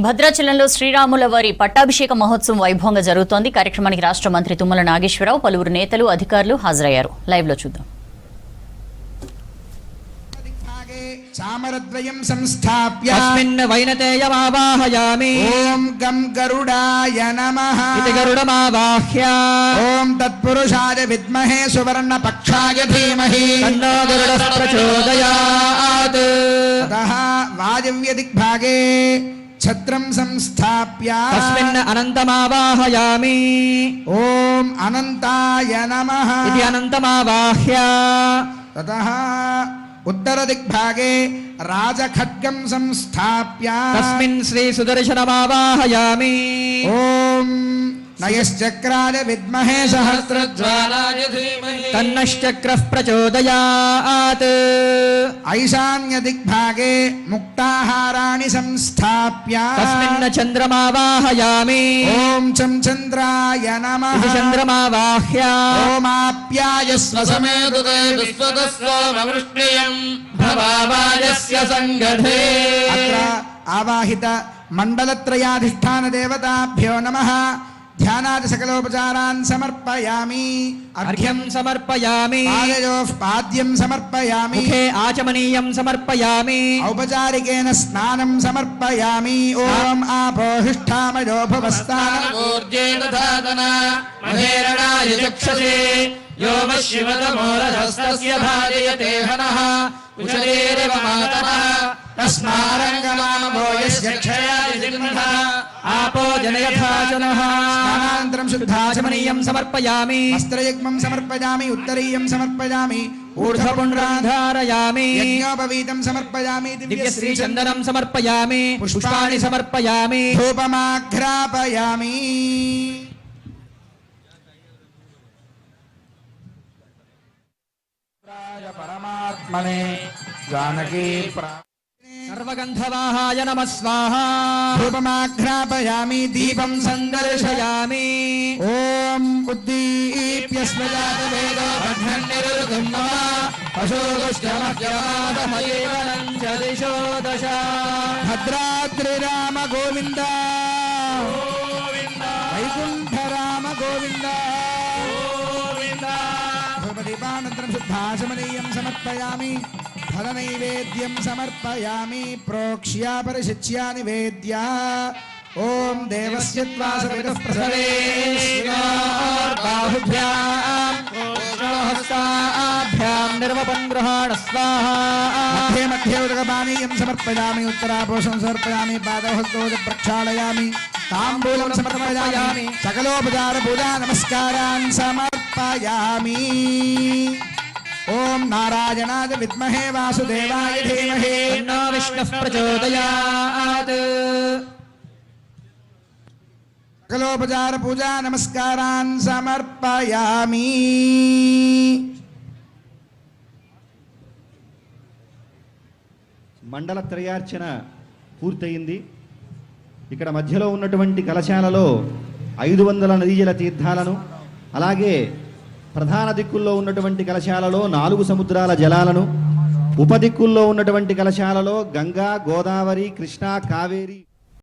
భద్రాచలంలో శ్రీరాముల వారి పట్టాభిషేక మహోత్సవం వైభవంగా జరుగుతోంది. కార్యక్రమానికి రాష్ట్ర మంత్రి తుమ్మల నాగేశ్వరరావు, పలువురు నేతలు, అధికారులు హాజరయ్యారు. లైవ్ లో చూద్దాం. చామరద్వయం సంస్థాప్య తస్మిన్ వైనతేయమావాహయామి. ఓం గం గరుడాయ నమః ఇతి గరుడమావాహ్య. ఓం తత్పురుషాయ విద్మహే సువర్ణపక్షాయ ధీమహి తన్నో గరుడః ప్రచోదయాత్. తతః వాయవ్య దిగ్భాగే ఛత్రం సంస్థాప్య తస్మిన్ అనంతమావాహయామి. ఓం అనంతాయ నమః ఇతి అనంతమావాహ్య. తతః ఉత్తర దిగ్భాగే రాజఖడ్గం సంస్థాప్య తస్మిన్ శ్రీ సుదర్శనమావాహయామి. ఓం నయశ్చక్రాయ విద్మహే సహస్రజ్వాలాయ ధీమహి తన్నశ్చక్రః ప్రచోదయాత్. ఐశాన్య దిగ్భాగే ముక్తాహారాణి సంస్థాప్య తస్మిన్ చంద్రమావాహయామి. ఓం చం చంద్రాయ నమః ఇతి చంద్రమావాహ్య. ఓమాప్యాయస్వ సమేతుతే విశ్వదస్వామవృష్ణియం భవావాయస్య సంగధే. అత్ర ఆవాహిత మండలత్రయాధిష్ఠాన దేవతాభ్యో నమః. ధ్యానాది సకలోపచారాన్ సమర్పయామి. అర్ఘ్యం సమర్పయామి. పాదయోః పాద్యం సమర్పయామి. ముఖే ఆచమనీయం సమర్పయామి. ఔపచారికేన స్నానం సమర్పయామి. ఓం ఆపోహిష్ఠామయో భవస్థానమూర్జేన ధాతన మహేరణాయ చక్షసే యో వశివతమోరధస్తస్య భాజయతే హనః ఉషదేవ మాతరః తస్మారంగనామో యస్య క్షయాయ జిహ్నః ఆపో జనయథాచనః. స్నానానంతరం శుద్ధాచమనీయం సమర్పయామి. వస్త్రయుగ్మం సమర్పయామి. ఉత్తరీయం సమర్పయామి. ఊర్ధ్వపుండ్రాధారయామి. యజ్ఞోపవీతం సమర్పయామి. దివ్యశ్రీ చందనం సమర్పయామి. పుష్పాణి సమర్పయామి. ధూపమాఘ్రాపయామి. పరమాత్మనే జానకీ సర్వగంధవాహాయ నమః స్వాహా. ధూపమాఘ్రాపయామి. దీపం సందర్శయామి. ఓం ఉద్దీప్య స్మజాతవేదో భద్రన్నిరుగం మమ పశోదుష్టమహ్యమాదమయేవనం చ దిశో దశ. భద్రాద్రి రామ గోవింద వైకుంఠ రామ గోవింద. ధూపదీపానంతరం శుద్ధాచమనీయం సమర్పయామి. ఫలనైవేద్యం సమర్పయామి. ప్రోక్ష్య పరిశిచ్య నివేద్య. ఓం దేవస్య త్వాసవిదుః ప్రసవే బాహుభ్యాం హస్తాభ్యాం నిర్వపన్ గృహాణ స్వాహా. మధ్యే మధ్యే ఉదకపానీయం సమర్పయామి. ఉత్తరాపోషం సమర్పయామి. పాదహస్తోజ ప్రక్షాళయామి. తాంబూలం సమర్పయామి. సకలోపచార పూజా నమస్కారాన్ సమర్పయామి. ఓం నారాయణాయ విద్మహే వాసుదేవాయ ధీమహి తన్నో విష్ణుః ప్రచోదయాత్. సకలోపచార పూజా నమస్కారాన్ సమర్పయామి. మండల త్రయార్చన పూర్తయింది. ఇక్కడ మధ్యలో ఉన్నటువంటి కలశాలలో 500 నదీజల తీర్థాలను, అలాగే ప్రధాన దిక్కుల్లో ఉన్నటువంటి కలశాలలో 4 సముద్రాల జలాలను, ఉపదిక్కుల్లో ఉన్నటువంటి కలశాలలో గంగా, గోదావరి, కృష్ణా, కావేరి